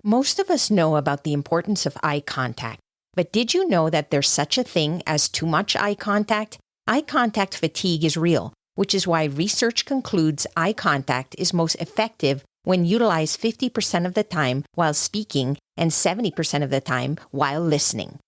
Most of us know about the importance of eye contact, but did you know that there's such a thing as too much eye contact? Eye contact fatigue is real, which is why research concludes eye contact is most effective when utilized 50% of the time while speaking and 70% of the time while listening.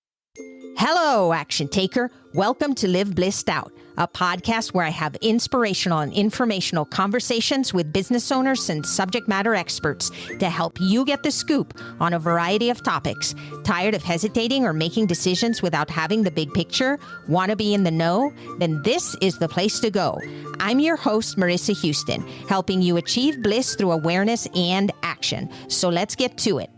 Hello, action taker. Welcome to Live Blissed Out, a podcast where I have inspirational and informational conversations with business owners and subject matter experts to help you get the scoop on a variety of topics. Tired of hesitating or making decisions without having the big picture? Want to be in the know? Then this is the place to go. I'm your host, Marissa Houston, helping you achieve bliss through awareness and action. So let's get to it.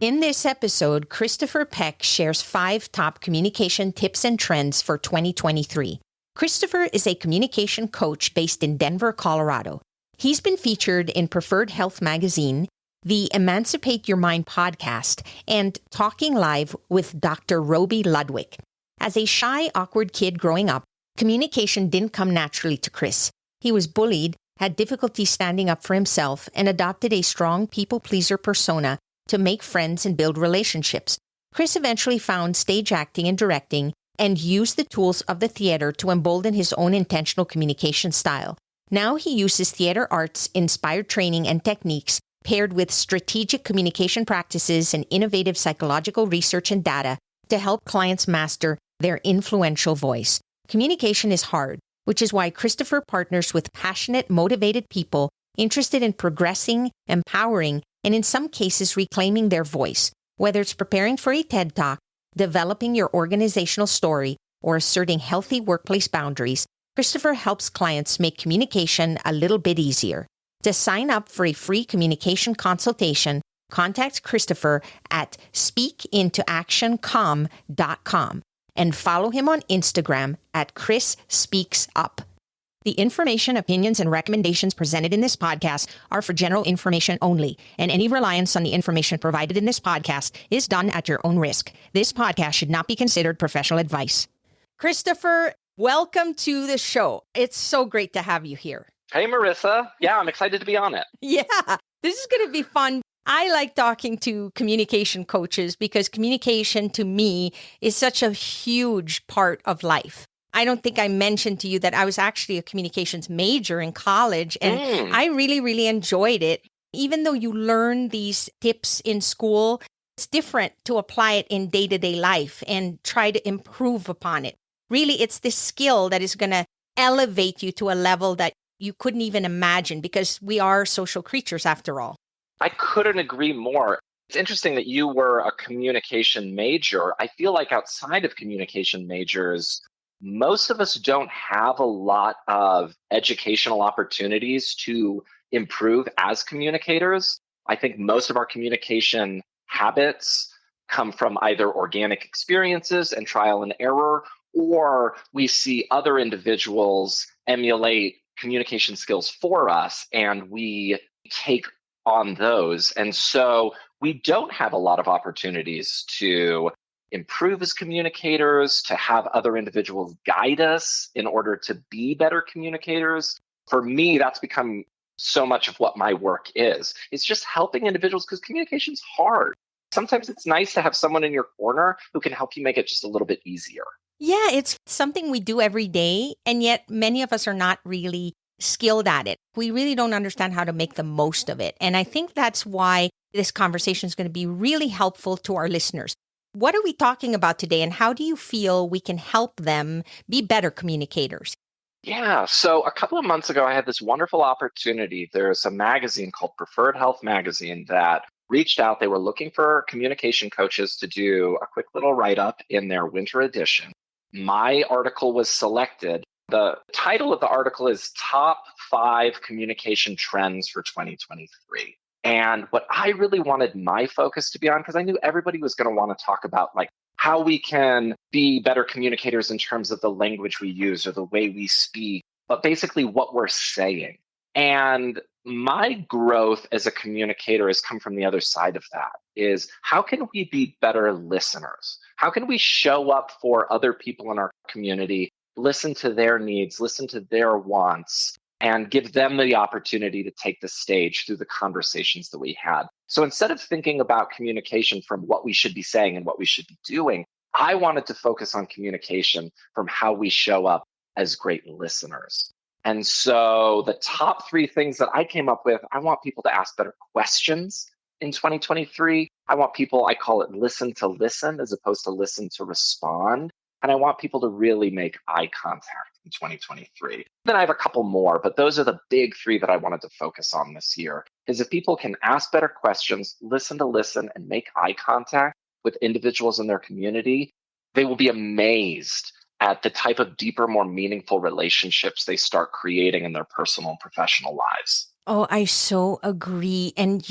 In this episode, Christopher Peck shares 5 top communication tips and trends for 2023. Christopher is a communication coach based in Denver, Colorado. He's been featured in Preferred Health Magazine, the Emancipate Your Mind podcast, and Talking Live with Dr. Robi Ludwig. As a shy, awkward kid growing up, communication didn't come naturally to Chris. He was bullied, had difficulty standing up for himself, and adopted a strong people-pleaser persona to make friends and build relationships. Chris eventually found stage acting and directing and used the tools of the theater to embolden his own intentional communication style. Now he uses theater arts, inspired training and techniques paired with strategic communication practices and innovative psychological research and data to help clients master their influential voice. Communication is hard, which is why Christopher partners with passionate, motivated people interested in progressing, empowering, and in some cases reclaiming their voice. Whether it's preparing for a TED Talk, developing your organizational story, or asserting healthy workplace boundaries, Christopher helps clients make communication a little bit easier. To sign up for a free communication consultation, contact Christopher at speakintoactioncom.com and follow him on Instagram at Chris Speaks Up. The information, opinions, and recommendations presented in this podcast are for general information only, and any reliance on the information provided in this podcast is done at your own risk. This podcast should not be considered professional advice. Christopher, welcome to the show. It's so great to have you here. Hey, Marissa. Yeah, I'm excited to be on it. Yeah, this is going to be fun. I like talking to communication coaches because communication to me is such a huge part of life. I don't think I mentioned to you that I was actually a communications major in college, and I really, really enjoyed it. Even though you learn these tips in school, it's different to apply it in day-to-day life and try to improve upon it. Really, it's this skill that is going to elevate you to a level that you couldn't even imagine because we are social creatures after all. I couldn't agree more. It's interesting that you were a communication major. I feel like outside of communication majors, most of us don't have a lot of educational opportunities to improve as communicators. I think most of our communication habits come from either organic experiences and trial and error, or we see other individuals emulate communication skills for us and we take on those. And so we don't have a lot of opportunities to improve as communicators, to have other individuals guide us in order to be better communicators. For me, that's become so much of what my work is. It's just helping individuals because communication's hard. Sometimes it's nice to have someone in your corner who can help you make it just a little bit easier. Yeah, it's something we do every day, and yet many of us are not really skilled at it. We really don't understand how to make the most of it. And I think that's why this conversation is going to be really helpful to our listeners. What are we talking about today, and how do you feel we can help them be better communicators? Yeah, so a couple of months ago, I had this wonderful opportunity. There's a magazine called Preferred Health Magazine that reached out. They were looking for communication coaches to do a quick little write-up in their winter edition. My article was selected. The title of the article is Top 5 Communication Trends for 2023. And what I really wanted my focus to be on, because I knew everybody was going to want to talk about like how we can be better communicators in terms of the language we use or the way we speak, but basically what we're saying. And my growth as a communicator has come from the other side of that, is how can we be better listeners? How can we show up for other people in our community, listen to their needs, listen to their wants, and give them the opportunity to take the stage through the conversations that we had. So instead of thinking about communication from what we should be saying and what we should be doing, I wanted to focus on communication from how we show up as great listeners. And so the top three things that I came up with, I want people to ask better questions in 2023. I want people, I call it listen to listen as opposed to listen to respond. And I want people to really make eye contact in 2023. Then I have a couple more, but those are the big three that I wanted to focus on this year. Is if people can ask better questions, listen to listen, and make eye contact with individuals in their community, they will be amazed at the type of deeper, more meaningful relationships they start creating in their personal and professional lives. Oh, I so agree. And,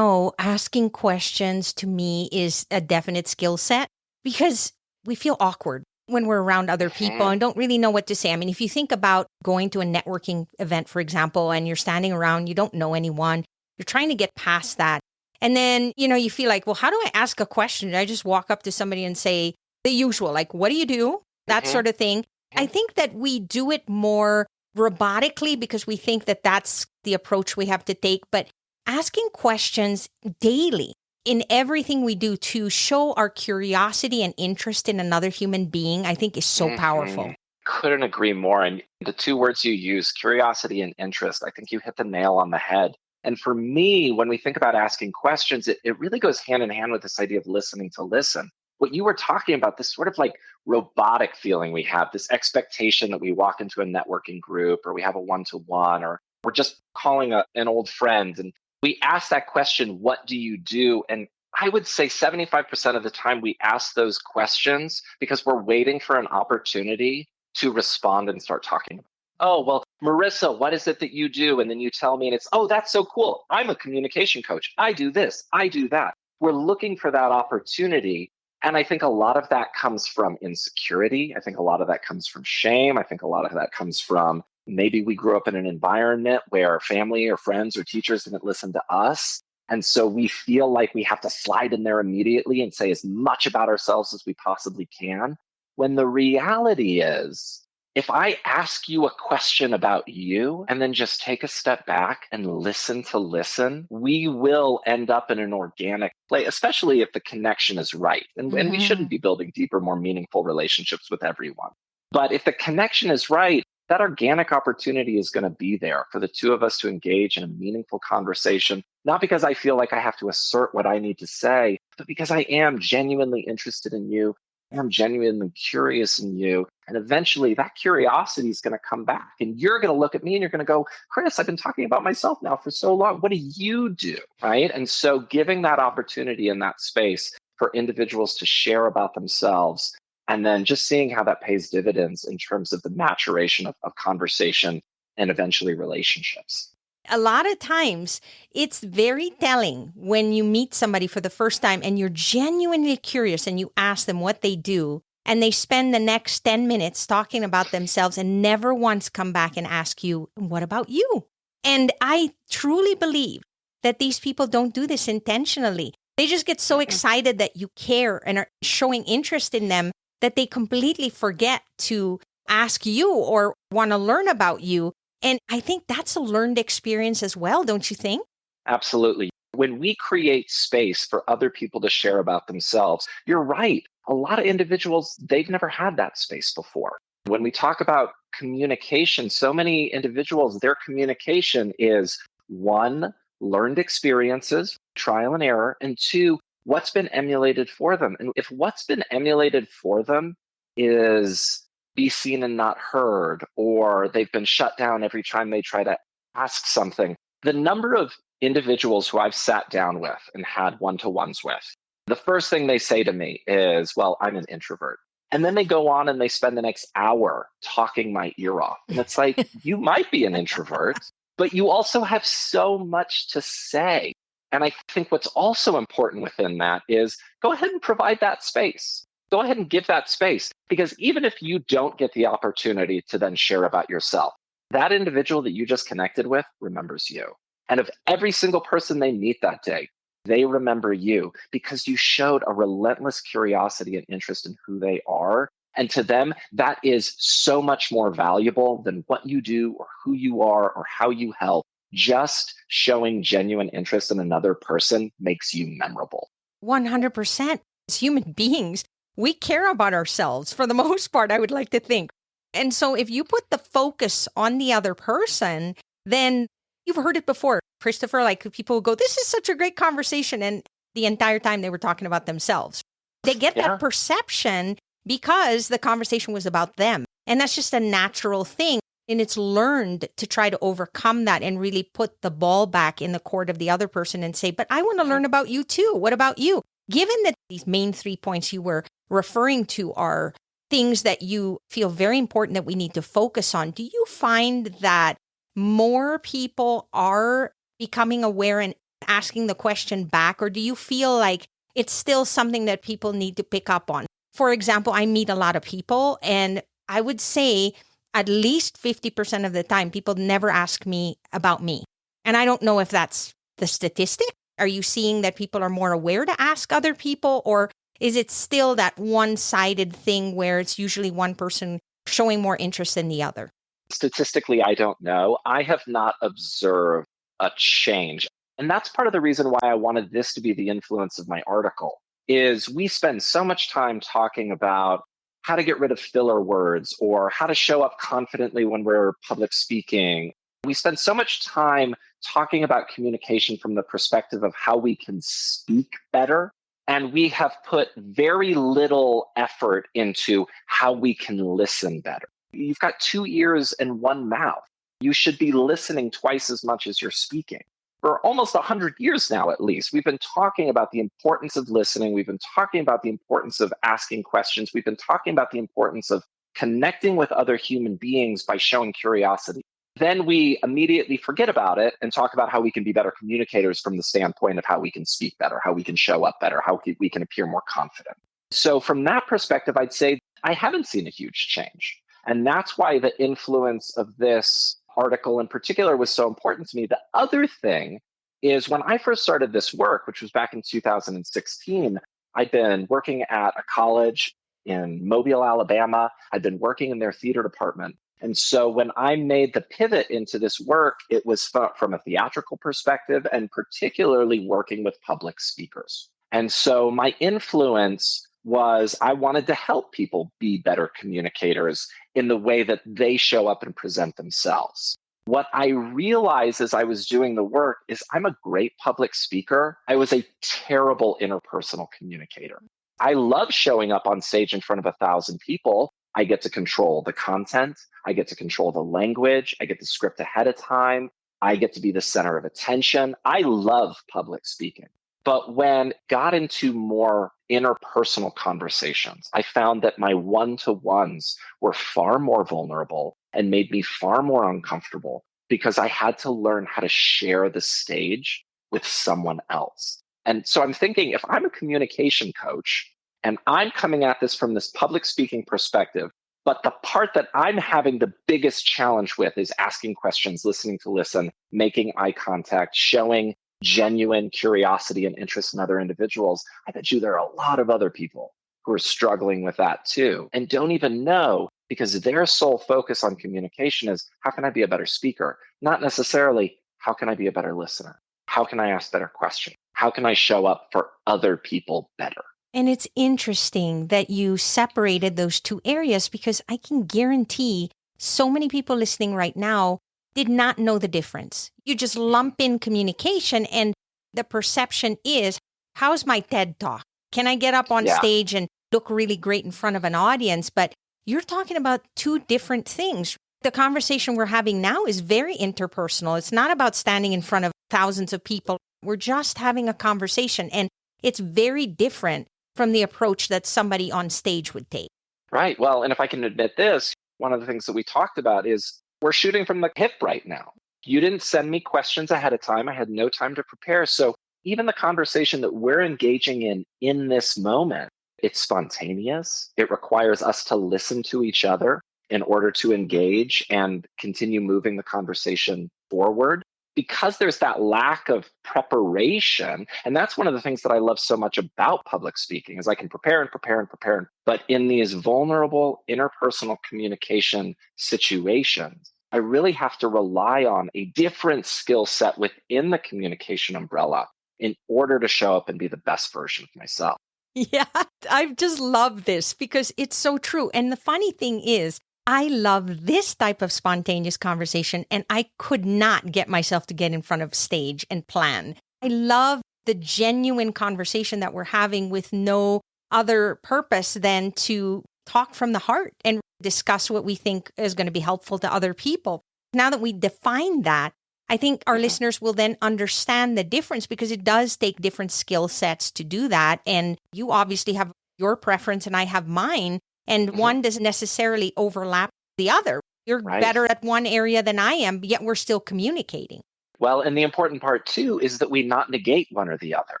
asking questions to me is a definite skill set because we feel awkward when we're around other people and don't really know what to say. I mean, if you think about going to a networking event, for example, and you're standing around, you don't know anyone, you're trying to get past that. And then, you feel like, well, how do I ask a question? I just walk up to somebody and say the usual, like, what do you do? That sort of thing. I think that we do it more robotically because we think that that's the approach we have to take. But asking questions daily in everything we do to show our curiosity and interest in another human being, I think is so powerful. Couldn't agree more. And the two words you use, curiosity and interest, I think you hit the nail on the head. And for me, when we think about asking questions, it really goes hand in hand with this idea of listening to listen. What you were talking about, this sort of like robotic feeling we have, this expectation that we walk into a networking group or we have a one-to-one or we're just calling an old friend and we ask that question, what do you do? And I would say 75% of the time we ask those questions because we're waiting for an opportunity to respond and start talking. Oh, well, Marissa, what is it that you do? And then you tell me and it's, oh, that's so cool. I'm a communication coach. I do this. I do that. We're looking for that opportunity. And I think a lot of that comes from insecurity. I think a lot of that comes from shame. I think a lot of that comes from maybe we grew up in an environment where family or friends or teachers didn't listen to us. And so we feel like we have to slide in there immediately and say as much about ourselves as we possibly can. When the reality is, if I ask you a question about you and then just take a step back and listen to listen, we will end up in an organic play, especially if the connection is right. And we shouldn't be building deeper, more meaningful relationships with everyone. But if the connection is right, that organic opportunity is going to be there for the two of us to engage in a meaningful conversation, not because I feel like I have to assert what I need to say, but because I am genuinely interested in you. I'm genuinely curious in you. And eventually that curiosity is going to come back. And you're going to look at me and you're going to go, Chris, I've been talking about myself now for so long. What do you do? Right. And so giving that opportunity in that space for individuals to share about themselves and then just seeing how that pays dividends in terms of the maturation of conversation and eventually relationships. A lot of times it's very telling when you meet somebody for the first time and you're genuinely curious and you ask them what they do and they spend the next 10 minutes talking about themselves and never once come back and ask you, what about you? And I truly believe that these people don't do this intentionally. They just get so excited that you care and are showing interest in them that they completely forget to ask you or want to learn about you. And I think that's a learned experience as well, don't you think? Absolutely. When we create space for other people to share about themselves, you're right. A lot of individuals, they've never had that space before. When we talk about communication, so many individuals, their communication is one, learned experiences, trial and error, and two, what's been emulated for them. And if what's been emulated for them is be seen and not heard, or they've been shut down every time they try to ask something. The number of individuals who I've sat down with and had one-to-ones with, the first thing they say to me is, well, I'm an introvert. And then they go on and they spend the next hour talking my ear off. And it's like, you might be an introvert, but you also have so much to say. And I think what's also important within that is go ahead and provide that space. Go ahead and give that space, because even if you don't get the opportunity to then share about yourself, that individual that you just connected with remembers you. And of every single person they meet that day, they remember you because you showed a relentless curiosity and interest in who they are And to them, that is so much more valuable than what you do or who you are or how you help. Just showing genuine interest in another person makes you memorable. 100%. As human beings, we care about ourselves for the most part, I would like to think. And so if you put the focus on the other person, then you've heard it before, Christopher, like people will go, this is such a great conversation. And the entire time they were talking about themselves. They get that perception because the conversation was about them. And that's just a natural thing. And it's learned to try to overcome that and really put the ball back in the court of the other person and say, but I want to learn about you too. What about you? Given that these main 3 points you were referring to are things that you feel very important that we need to focus on, do you find that more people are becoming aware and asking the question back? Or do you feel like it's still something that people need to pick up on? For example, I meet a lot of people, and I would say at least 50% of the time, people never ask me about me. And I don't know if that's the statistic. Are you seeing that people are more aware to ask other people? Or is it still that one-sided thing where it's usually one person showing more interest than the other? Statistically, I don't know. I have not observed a change. And that's part of the reason why I wanted this to be the influence of my article, is we spend so much time talking about how to get rid of filler words or how to show up confidently when we're public speaking. We spend so much time talking about communication from the perspective of how we can speak better. And we have put very little effort into how we can listen better. You've got 2 ears and 1 mouth. You should be listening twice as much as you're speaking. For almost 100 years now, at least, we've been talking about the importance of listening. We've been talking about the importance of asking questions. We've been talking about the importance of connecting with other human beings by showing curiosity. Then we immediately forget about it and talk about how we can be better communicators from the standpoint of how we can speak better, how we can show up better, how we can appear more confident. So from that perspective, I'd say I haven't seen a huge change. And that's why the influence of this article in particular was so important to me. The other thing is when I first started this work, which was back in 2016, I'd been working at a college in Mobile, Alabama. I'd been working in their theater department. And so when I made the pivot into this work, it was from a theatrical perspective and particularly working with public speakers. And so my influence was I wanted to help people be better communicators in the way that they show up and present themselves. What I realized as I was doing the work is I'm a great public speaker. I was a terrible interpersonal communicator. I love showing up on stage in front of 1,000 people. I get to control the content. I get to control the language. I get the script ahead of time. I get to be the center of attention. I love public speaking. But when got into more interpersonal conversations, I found that my one-to-ones were far more vulnerable and made me far more uncomfortable because I had to learn how to share the stage with someone else. And so I'm thinking, if I'm a communication coach and I'm coming at this from this public speaking perspective, but the part that I'm having the biggest challenge with is asking questions, listening to listen, making eye contact, showing genuine curiosity and interest in other individuals, I bet you there are a lot of other people who are struggling with that too and don't even know because their sole focus on communication is how can I be a better speaker? Not necessarily how can I be a better listener? How can I ask better questions? How can I show up for other people better? And it's interesting that you separated those two areas because I can guarantee so many people listening right now did not know the difference. You just lump in communication and the perception is, how's my TED Talk? Can I get up on stage and look really great in front of an audience? But you're talking about two different things. The conversation we're having now is very interpersonal. It's not about standing in front of thousands of people. We're just having a conversation, and it's very different from the approach that somebody on stage would take. Right. Well, and if I can admit this, one of the things that we talked about is we're shooting from the hip right now. You didn't send me questions ahead of time. I had no time to prepare. So even the conversation that we're engaging in this moment, it's spontaneous. It requires us to listen to each other in order to engage and continue moving the conversation forward. because there's that lack of preparation, and that's one of the things that I love so much about public speaking is I can prepare and prepare and prepare. But in these vulnerable interpersonal communication situations, I really have to rely on a different skill set within the communication umbrella in order to show up and be the best version of myself. Yeah, I just love this because it's so true. And the funny thing is, I love this type of spontaneous conversation, and I could not get myself to get in front of stage and plan. I love the genuine conversation that we're having with no other purpose than to talk from the heart and discuss what we think is going to be helpful to other people. Now that we define that, I think our listeners will then understand the difference because it does take different skill sets to do that. And you obviously have your preference and I have mine. And one doesn't necessarily overlap the other. You're better at one area than I am, yet we're still communicating. Well, and the important part too is that we not negate one or the other.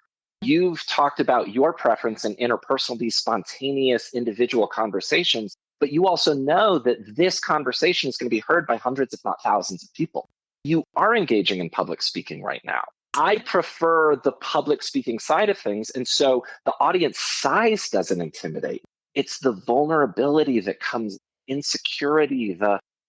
You've talked about your preference in interpersonal, these spontaneous individual conversations, but you also know that this conversation is going to be heard by hundreds, if not thousands of people. You are engaging in public speaking right now. I prefer the public speaking side of things. And so the audience size doesn't intimidate. It's the vulnerability that comes, insecurity,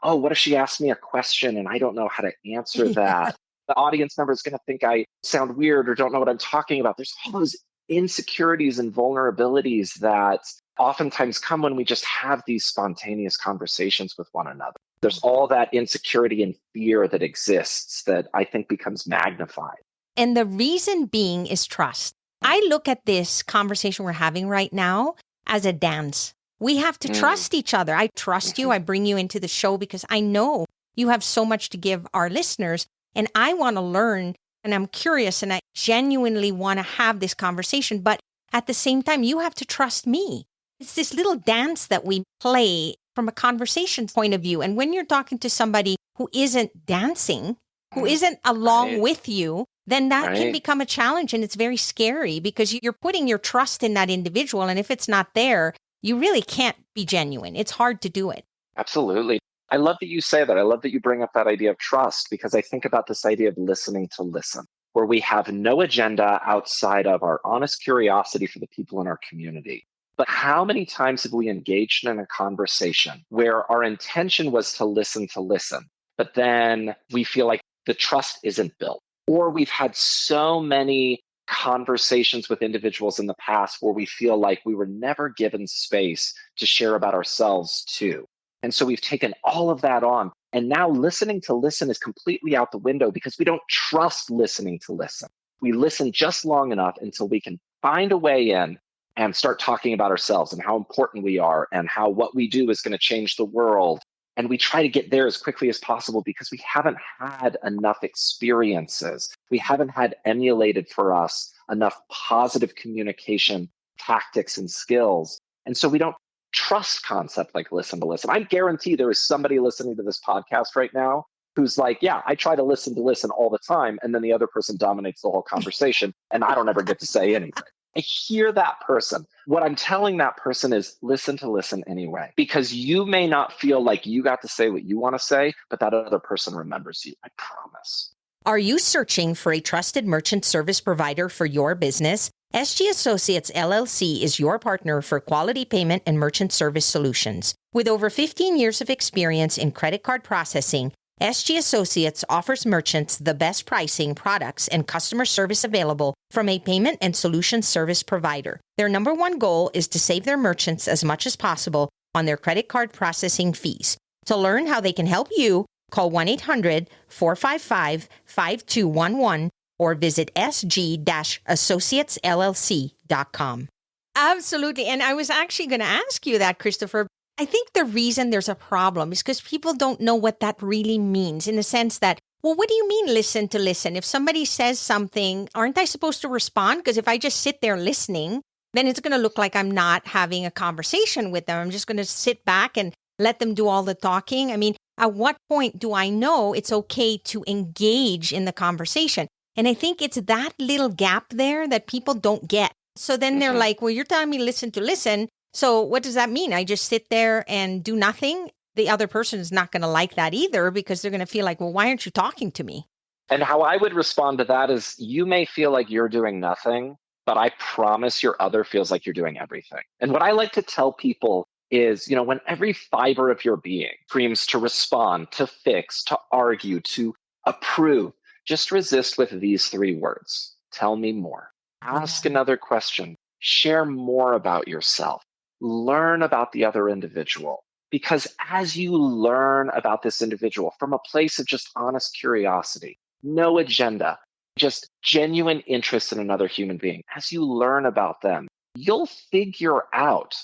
oh, what if she asked me a question and I don't know how to answer that? The audience member is going to think I sound weird or don't know what I'm talking about. There's all those insecurities and vulnerabilities that oftentimes come when we just have these spontaneous conversations with one another. There's all that insecurity and fear that exists that I think becomes magnified. And the reason being is trust. I look at this conversation we're having right now as a dance. We have to trust each other. I trust you. I bring you into the show because I know you have so much to give our listeners. And I want to learn and I'm curious and I genuinely want to have this conversation. But at the same time, you have to trust me. It's this little dance that we play from a conversation point of view. And when you're talking to somebody who isn't dancing, who isn't along with you, then that can become a challenge. And it's very scary because you're putting your trust in that individual. And if it's not there, you really can't be genuine. It's hard to do it. Absolutely. I love that you say that. I love that you bring up that idea of trust because I think about this idea of listening to listen, where we have no agenda outside of our honest curiosity for the people in our community. But how many times have we engaged in a conversation where our intention was to listen, but then we feel like the trust isn't built? Or we've had so many conversations with individuals in the past where we feel like we were never given space to share about ourselves too. And so we've taken all of that on. And now listening to listen is completely out the window because we don't trust listening to listen. We listen just long enough until we can find a way in and start talking about ourselves and how important we are and how what we do is going to change the world. And we try to get there as quickly as possible because we haven't had enough experiences. We haven't had emulated for us enough positive communication tactics and skills. And so we don't trust concept like listen to listen. I guarantee there is somebody listening to this podcast right now who's like, yeah, I try to listen all the time. And then the other person dominates the whole conversation and I don't ever get to say anything. I hear that person. What I'm telling that person is listen to listen anyway, because you may not feel like you got to say what you want to say, but that other person remembers you. I promise. Are you searching for a trusted merchant service provider for your business? SG Associates LLC is your partner for quality payment and merchant service solutions. With over 15 years of experience in credit card processing, SG Associates offers merchants the best pricing, products, and customer service available from a payment and solution service provider. Their number one goal is to save their merchants as much as possible on their credit card processing fees. To learn how they can help you, call 1-800-455-5211 or visit sg-associatesllc.com. Absolutely. And I was actually going to ask you that, Christopher. I think the reason there's a problem is because people don't know what that really means in the sense that, well, what do you mean listen to listen? If somebody says something, aren't I supposed to respond? Because if I just sit there listening, then it's going to look like I'm not having a conversation with them. I'm just going to sit back and let them do all the talking. I mean, at what point do I know it's okay to engage in the conversation? And I think it's that little gap there that people don't get. So then they're like, well, you're telling me listen to listen. So what does that mean? I just sit there and do nothing? The other person is not going to like that either because they're going to feel like, well, why aren't you talking to me? And how I would respond to that is you may feel like you're doing nothing, but I promise your other feels like you're doing everything. And what I like to tell people is, when every fiber of your being screams to respond, to fix, to argue, to approve, just resist with these three words. Tell me more. Ask another question. Share more about yourself. Learn about the other individual. Because as you learn about this individual from a place of just honest curiosity, no agenda, just genuine interest in another human being, as you learn about them, you'll figure out,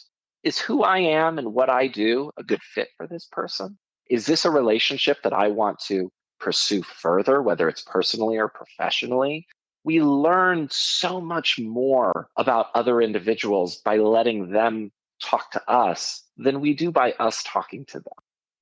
is who I am and what I do a good fit for this person? Is this a relationship that I want to pursue further, whether it's personally or professionally? We learn so much more about other individuals by letting them talk to us than we do by us talking to them.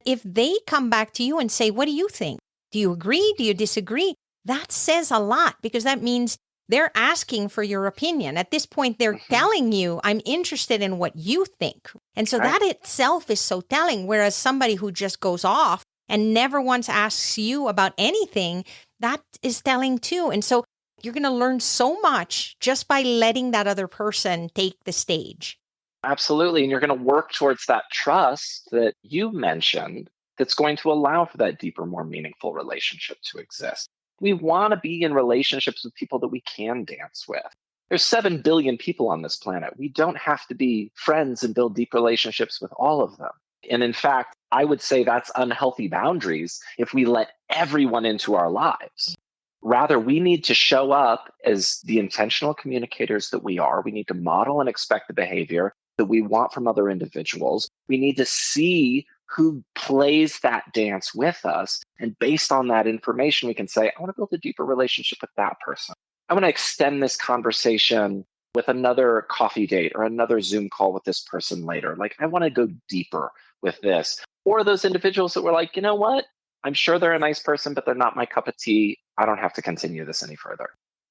If they come back to you and say, what do you think? Do you agree? Do you disagree? That says a lot, because that means they're asking for your opinion. At this point, they're telling you, I'm interested in what you think. And so that itself is so telling. Whereas somebody who just goes off and never once asks you about anything, that is telling too. And so you're going to learn so much just by letting that other person take the stage. Absolutely. And you're going to work towards that trust that you mentioned that's going to allow for that deeper, more meaningful relationship to exist. We want to be in relationships with people that we can dance with. There's 7 billion people on this planet. We don't have to be friends and build deep relationships with all of them. And in fact, I would say that's unhealthy boundaries if we let everyone into our lives. Rather, we need to show up as the intentional communicators that we are. We need to model and expect the behavior that we want from other individuals. We need to see who plays that dance with us. And based on that information, we can say, I want to build a deeper relationship with that person. I want to extend this conversation with another coffee date or another Zoom call with this person later. Like, I want to go deeper with this. Or those individuals that were like, you know what? I'm sure they're a nice person, but they're not my cup of tea. I don't have to continue this any further.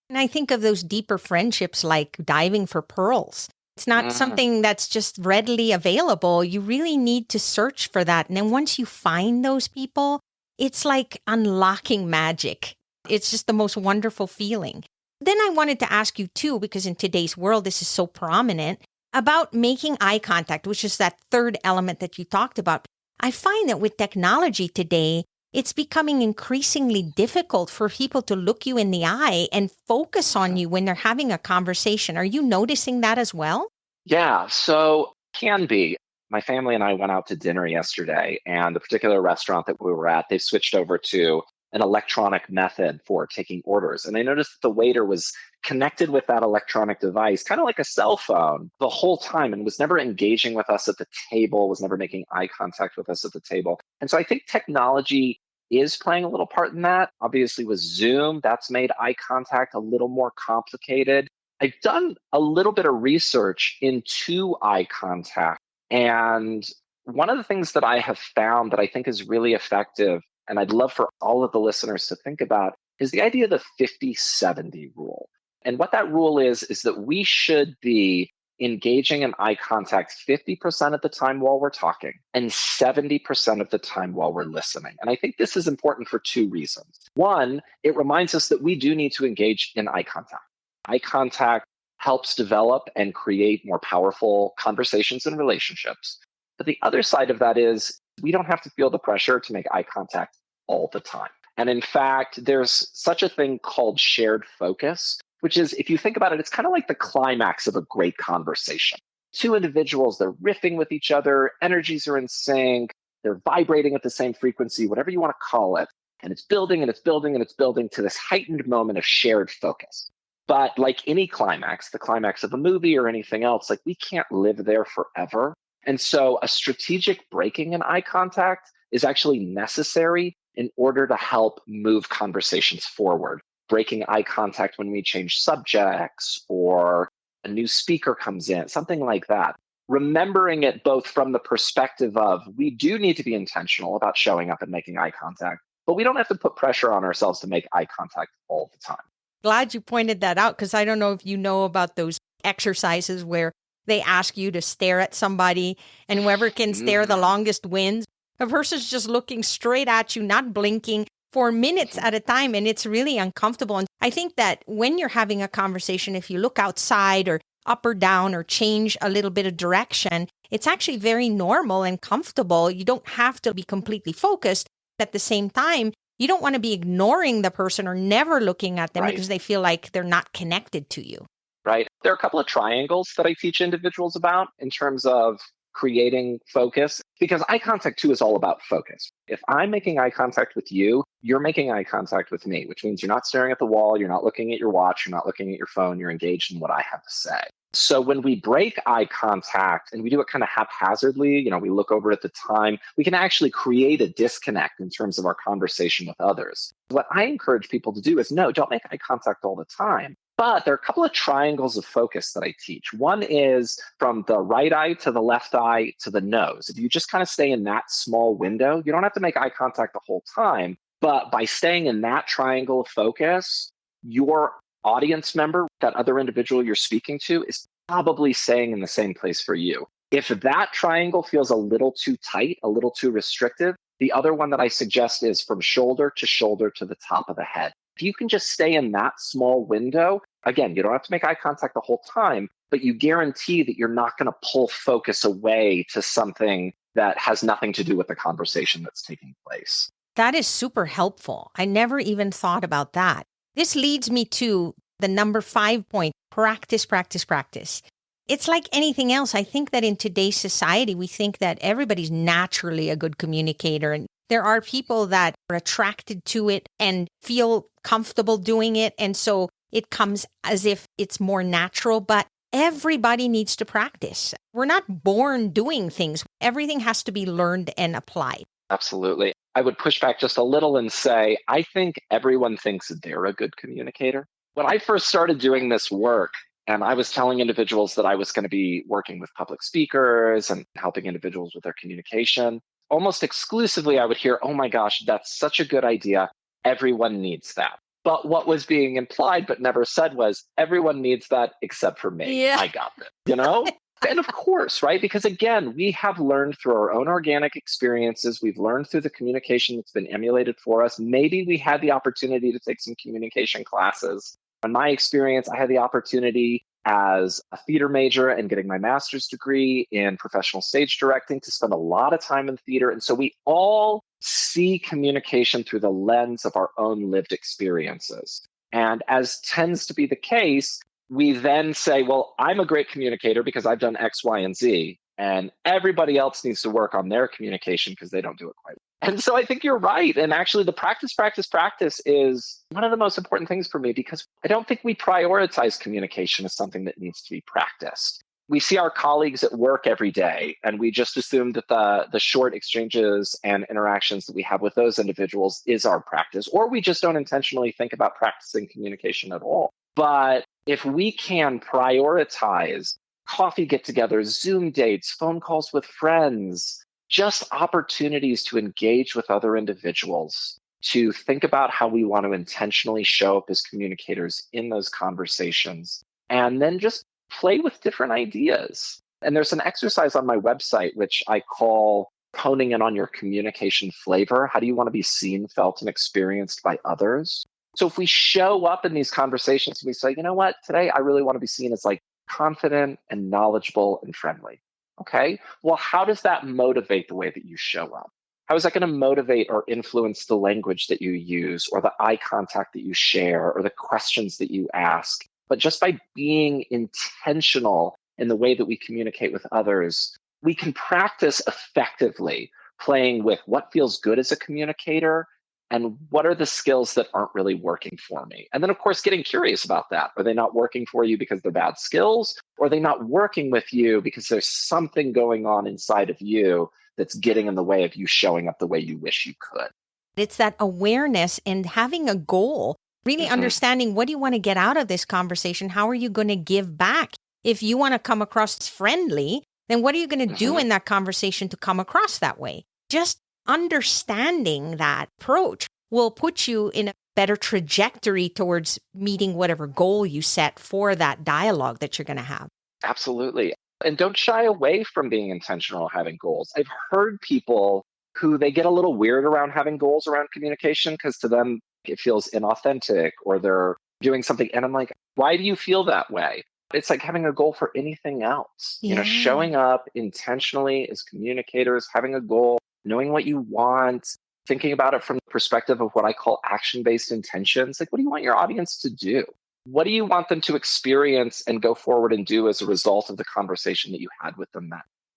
And I think of those deeper friendships like diving for pearls. It's not something that's just readily available. You really need to search for that. And then once you find those people, it's like unlocking magic. It's just the most wonderful feeling. Then I wanted to ask you too, because in today's world, this is so prominent, about making eye contact, which is that third element that you talked about. I find that with technology today, it's becoming increasingly difficult for people to look you in the eye and focus on you when they're having a conversation. Are you noticing that as well? Yeah, so can be. My family and I went out to dinner yesterday, and the particular restaurant that we were at, they've switched over to an electronic method for taking orders. And I noticed that the waiter was connected with that electronic device, kind of like a cell phone, the whole time, and was never engaging with us at the table, was never making eye contact with us at the table. And so I think technology is playing a little part in that. Obviously, with Zoom, that's made eye contact a little more complicated. I've done a little bit of research into eye contact. And one of the things that I have found that I think is really effective, and I'd love for all of the listeners to think about, is the idea of the 50-70 rule. And what that rule is that we should be engaging in eye contact 50% of the time while we're talking and 70% of the time while we're listening. And I think this is important for two reasons. One, it reminds us that we do need to engage in eye contact. Eye contact helps develop and create more powerful conversations and relationships. But the other side of that is we don't have to feel the pressure to make eye contact all the time. And in fact, there's such a thing called shared focus, which is, if you think about it, it's kind of like the climax of a great conversation. Two individuals, they're riffing with each other, energies are in sync, they're vibrating at the same frequency, whatever you want to call it. And it's building and it's building and it's building to this heightened moment of shared focus. But like any climax, the climax of a movie or anything else, like we can't live there forever. And so a strategic breaking in eye contact is actually necessary in order to help move conversations forward. Breaking eye contact when we change subjects or a new speaker comes in, something like that. Remembering it both from the perspective of we do need to be intentional about showing up and making eye contact, but we don't have to put pressure on ourselves to make eye contact all the time. Glad you pointed that out, because I don't know if you know about those exercises where they ask you to stare at somebody and whoever can stare the longest wins. A person's just looking straight at you, not blinking for minutes at a time, and it's really uncomfortable. And I think that when you're having a conversation, if you look outside or up or down or change a little bit of direction, it's actually very normal and comfortable. You don't have to be completely focused. At the same time, you don't want to be ignoring the person or never looking at them Right. because they feel like they're not connected to you. Right. There are a couple of triangles that I teach individuals about in terms of creating focus, because eye contact too is all about focus. If I'm making eye contact with you, you're making eye contact with me, which means you're not staring at the wall, you're not looking at your watch, you're not looking at your phone, you're engaged in what I have to say. So when we break eye contact and we do it kind of haphazardly, we look over at the time, we can actually create a disconnect in terms of our conversation with others. What I encourage people to do is no, don't make eye contact all the time. But there are a couple of triangles of focus that I teach. One is from the right eye to the left eye to the nose. If you just kind of stay in that small window, you don't have to make eye contact the whole time. But by staying in that triangle of focus, your audience member, that other individual you're speaking to, is probably staying in the same place for you. If that triangle feels a little too tight, a little too restrictive, the other one that I suggest is from shoulder to the top of the head. If you can just stay in that small window, again, you don't have to make eye contact the whole time, but you guarantee that you're not going to pull focus away to something that has nothing to do with the conversation that's taking place. That is super helpful. I never even thought about that. This leads me to the number 5 point, practice, practice, practice. It's like anything else. I think that in today's society, we think that everybody's naturally a good communicator. And there are people that are attracted to it and feel comfortable doing it. And so it comes as if it's more natural, but everybody needs to practice. We're not born doing things. Everything has to be learned and applied. Absolutely. I would push back just a little and say, I think everyone thinks they're a good communicator. When I first started doing this work, and I was telling individuals that I was going to be working with public speakers and helping individuals with their communication, almost exclusively I would hear, oh my gosh, that's such a good idea. Everyone needs that. But what was being implied but never said was, everyone needs that except for me. Yeah. I got this, And of course, right? Because again, we have learned through our own organic experiences. We've learned through the communication that's been emulated for us. Maybe we had the opportunity to take some communication classes. In my experience, I had the opportunity as a theater major and getting my master's degree in professional stage directing to spend a lot of time in theater. And so we all see communication through the lens of our own lived experiences. And as tends to be the case, we then say, well, I'm a great communicator because I've done X, Y, and Z. And everybody else needs to work on their communication because they don't do it quite well. And so I think you're right. And actually, the practice is one of the most important things for me because I don't think we prioritize communication as something that needs to be practiced. We see our colleagues at work every day, and we just assume that the short exchanges and interactions that we have with those individuals is our practice, or we just don't intentionally think about practicing communication at all. But if we can prioritize coffee get-togethers, Zoom dates, phone calls with friends, just opportunities to engage with other individuals, to think about how we want to intentionally show up as communicators in those conversations, and then just play with different ideas. And there's an exercise on my website, which I call honing in on your communication flavor. How do you want to be seen, felt, and experienced by others? So if we show up in these conversations and we say, you know what, today I really want to be seen as like confident and knowledgeable and friendly. Okay, well, how does that motivate the way that you show up? How is that going to motivate or influence the language that you use or the eye contact that you share or the questions that you ask? But just by being intentional in the way that we communicate with others, we can practice effectively playing with what feels good as a communicator and what are the skills that aren't really working for me. And then, of course, getting curious about that. Are they not working for you because they're bad skills? Or are they not working with you because there's something going on inside of you that's getting in the way of you showing up the way you wish you could? It's that awareness and having a goal, really understanding what do you want to get out of this conversation? How are you going to give back? If you want to come across friendly, then what are you going to do in that conversation to come across that way? Just understanding that approach will put you in a better trajectory towards meeting whatever goal you set for that dialogue that you're going to have. Absolutely. And don't shy away from being intentional, having goals. I've heard people who they get a little weird around having goals around communication because to them it feels inauthentic or they're doing something. And I'm like, why do you feel that way? It's like having a goal for anything else. Yeah. Showing up intentionally as communicators, having a goal, knowing what you want, thinking about it from the perspective of what I call action-based intentions. Like, what do you want your audience to do? What do you want them to experience and go forward and do as a result of the conversation that you had with them?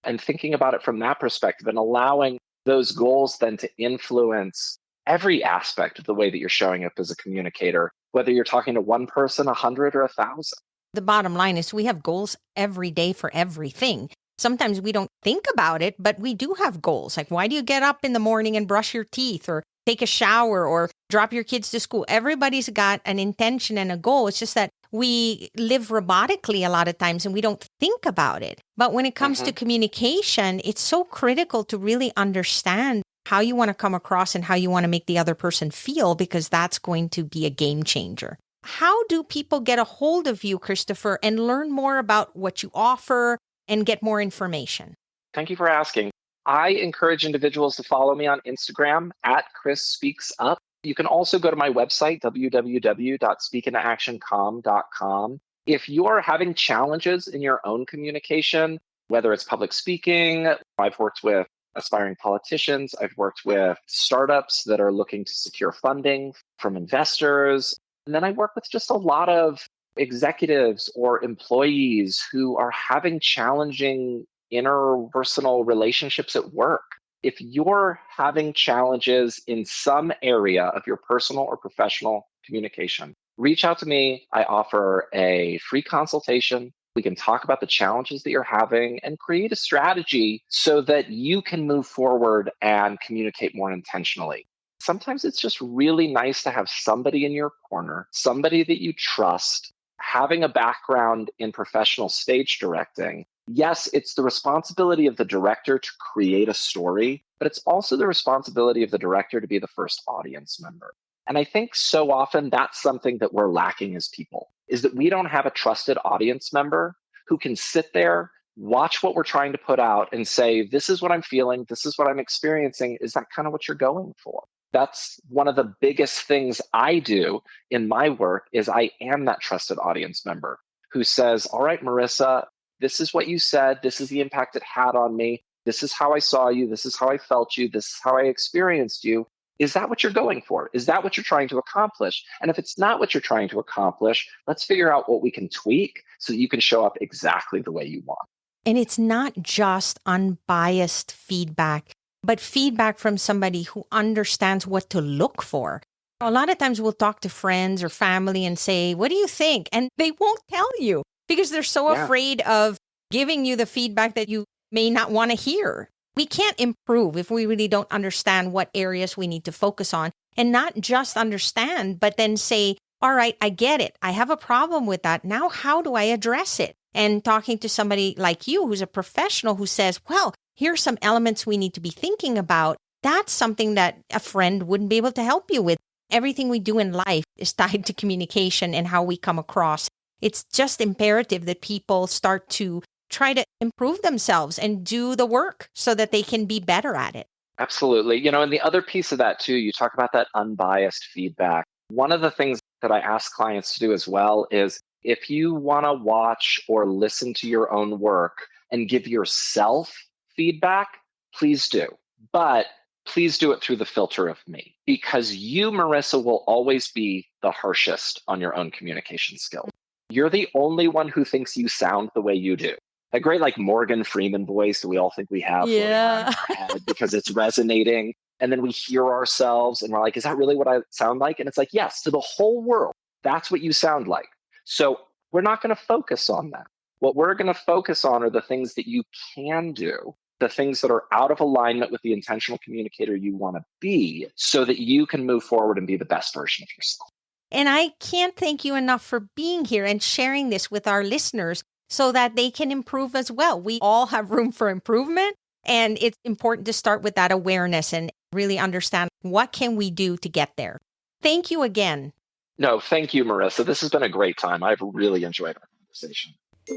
And thinking about it from that perspective and allowing those goals then to influence every aspect of the way that you're showing up as a communicator, whether you're talking to one person, 100, or 1,000. The bottom line is we have goals every day for everything. Sometimes we don't think about it, but we do have goals. Like, why do you get up in the morning and brush your teeth or take a shower or drop your kids to school? Everybody's got an intention and a goal. It's just that we live robotically a lot of times and we don't think about it. But when it comes to communication, it's so critical to really understand how you want to come across and how you want to make the other person feel, because that's going to be a game changer. How do people get a hold of you, Christopher, and learn more about what you offer and get more information? Thank you for asking. I encourage individuals to follow me on Instagram at ChrisSpeaksUp. You can also go to my website, www.speakintoactioncom.com. If you are having challenges in your own communication, whether it's public speaking, I've worked with aspiring politicians, I've worked with startups that are looking to secure funding from investors. And then I work with just a lot of executives or employees who are having challenging interpersonal relationships at work. If you're having challenges in some area of your personal or professional communication, reach out to me. I offer a free consultation. We can talk about the challenges that you're having and create a strategy so that you can move forward and communicate more intentionally. Sometimes it's just really nice to have somebody in your corner, somebody that you trust, having a background in professional stage directing. Yes, it's the responsibility of the director to create a story, but it's also the responsibility of the director to be the first audience member. And I think so often that's something that we're lacking as people, is that we don't have a trusted audience member who can sit there, watch what we're trying to put out and say, this is what I'm feeling, this is what I'm experiencing. Is that kind of what you're going for? That's one of the biggest things I do in my work, is I am that trusted audience member who says, all right, Marissa, this is what you said. This is the impact it had on me. This is how I saw you. This is how I felt you. This is how I experienced you. Is that what you're going for? Is that what you're trying to accomplish? And if it's not what you're trying to accomplish, let's figure out what we can tweak so that you can show up exactly the way you want. And it's not just unbiased feedback, but feedback from somebody who understands what to look for. A lot of times we'll talk to friends or family and say, what do you think? And they won't tell you because they're so afraid of giving you the feedback that you may not want to hear. We can't improve if we really don't understand what areas we need to focus on, and not just understand, but then say, all right, I get it. I have a problem with that. Now, how do I address it? And talking to somebody like you, who's a professional, who says, well, here's some elements we need to be thinking about. That's something that a friend wouldn't be able to help you with. Everything we do in life is tied to communication and how we come across. It's just imperative that people start to try to improve themselves and do the work so that they can be better at it. Absolutely. And the other piece of that too, you talk about that unbiased feedback. One of the things that I ask clients to do as well is, if you want to watch or listen to your own work and give yourself feedback, please do. But please do it through the filter of me, because you, Marissa, will always be the harshest on your own communication skills. You're the only one who thinks you sound the way you do. A great Morgan Freeman voice that we all think we have floating around in our head because it's resonating. And then we hear ourselves and we're like, is that really what I sound like? And it's like, yes, to the whole world, that's what you sound like. So we're not going to focus on that. What we're going to focus on are the things that you can do, the things that are out of alignment with the intentional communicator you want to be, so that you can move forward and be the best version of yourself. And I can't thank you enough for being here and sharing this with our listeners so that they can improve as well. We all have room for improvement, and it's important to start with that awareness and really understand what can we do to get there. Thank you again. No, thank you, Marissa. This has been a great time. I've really enjoyed our conversation.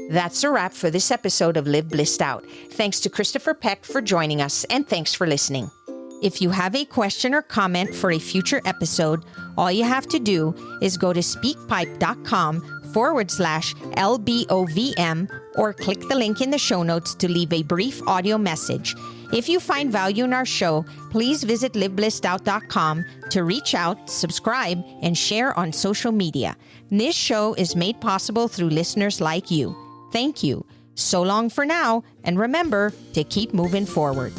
That's a wrap for this episode of Live Blissed Out. Thanks to Christopher Peck for joining us, and thanks for listening. If you have a question or comment for a future episode, all you have to do is go to speakpipe.com/LBOVM or click the link in the show notes to leave a brief audio message. If you find value in our show, please visit liveblissedout.com to reach out, subscribe, and share on social media. This show is made possible through listeners like you. Thank you. So long for now, and remember to keep moving forward.